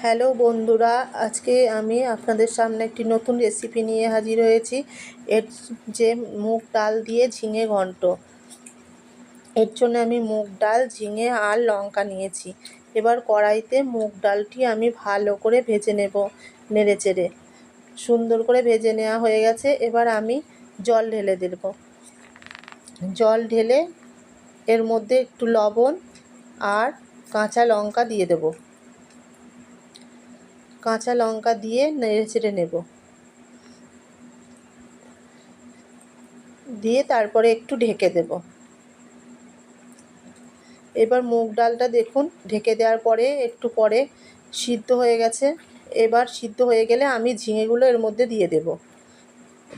Hello বন্ধুরা, আজকে আমি আপনাদের সামনে একটি নতুন রেসিপি নিয়ে হাজির হয়েছি। এর যে মুগ ডাল দিয়ে ঝিঙে ঘন্ট। এর জন্য আমি মুগ ডাল, ঝিঙে আর লঙ্কা নিয়েছি। এবার কড়াইতে মুগ ডালটি আমি ভালো করে ভেজে নেব, নেড়েচেড়ে। সুন্দর করে ভেজে নেওয়া হয়ে গেছে। এবার আমি জল ঢেলে দেব। জল ঢেলে এর মধ্যে একটু লবণ আর কাঁচা লঙ্কা দিয়ে দেব। কাঁচা লঙ্কা দিয়ে নেড়েচেড়ে নেব, দিয়ে তারপরে একটু ঢেকে দেব। এবার মুগ ডালটা দেখুন ঢেকে দেওয়ার পরে একটু পরে সিদ্ধ হয়ে গেছে। এবার সিদ্ধ হয়ে গেলে আমি ঝিঙেগুলো এর মধ্যে দিয়ে দেব।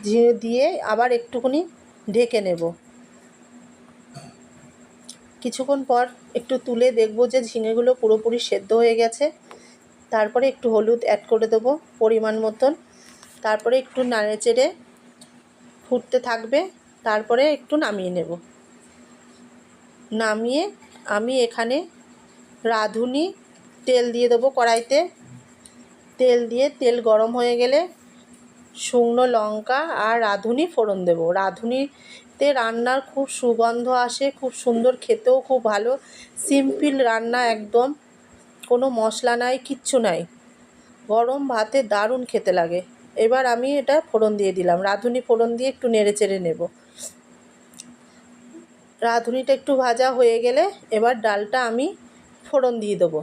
ঝিঙে দিয়ে আবার একটুখানি ঢেকে নেব। কিছুক্ষণ পর একটু তুলে দেখব যে ঝিঙেগুলো পুরোপুরি সেদ্ধ হয়ে গেছে। তারপরে একটু হলুদ অ্যাড করে দেবো পরিমাণ মতন। তারপরে একটু নেড়েচেড়ে ফুটতে থাকবে। তারপরে একটু নামিয়ে নেব। নামিয়ে আমি এখানে রাঁধুনি তেল দিয়ে দেবো কড়াইতে। তেল দিয়ে তেল গরম হয়ে গেলে শুকনো লঙ্কা আর রাঁধুনি ফোড়ন দেব। রাঁধুনিতে রান্নার খুব সুগন্ধ আসে, খুব সুন্দর, খেতেও খুব ভালো। সিম্পল রান্না একদম, কোনো মশলা নাই, কিচ্ছু নাই। গরম ভাতে দারুণ খেতে লাগে। এবার আমি এটা ফোড়ন দিয়ে দিলাম। রাঁধুনি ফোড়ন দিয়ে একটু নেড়েচেড়ে নেব। রাঁধুনিটা একটু ভাজা হয়ে গেলে এবার ডালটা আমি ফোড়ন দিয়ে দেবো।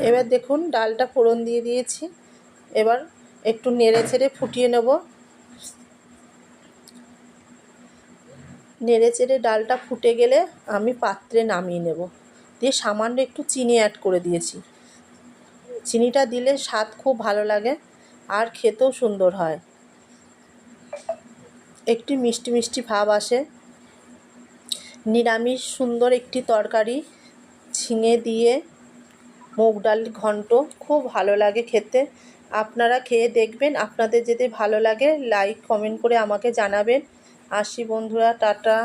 এবার দেখুন ডালটা ফোড়ন দিয়ে দিয়েছি। এবার একটু নেড়েচেড়ে ফুটিয়ে নেব। নেড়েচেড়ে ডালটা ফুটে গেলে আমি পাত্রে নামিয়ে নেব। দিয়ে সামান্য একটু চিনি অ্যাড করে দিয়েছি। চিনিটা দিলে স্বাদ খুব ভালো লাগে আর খেতেও সুন্দর হয়। একটি মিষ্টি মিষ্টি ভাব আসে। নিরামিষ সুন্দর একটি তরকারি, ঝিঙে দিয়ে মুগ ডাল ঘন্ট, খুব ভালো লাগে খেতে। আপনারা খেয়ে দেখবেন। আপনাদের যদি ভালো লাগে লাইক কমেন্ট করে আমাকে জানাবেন। আসি বন্ধুরা, টাটা।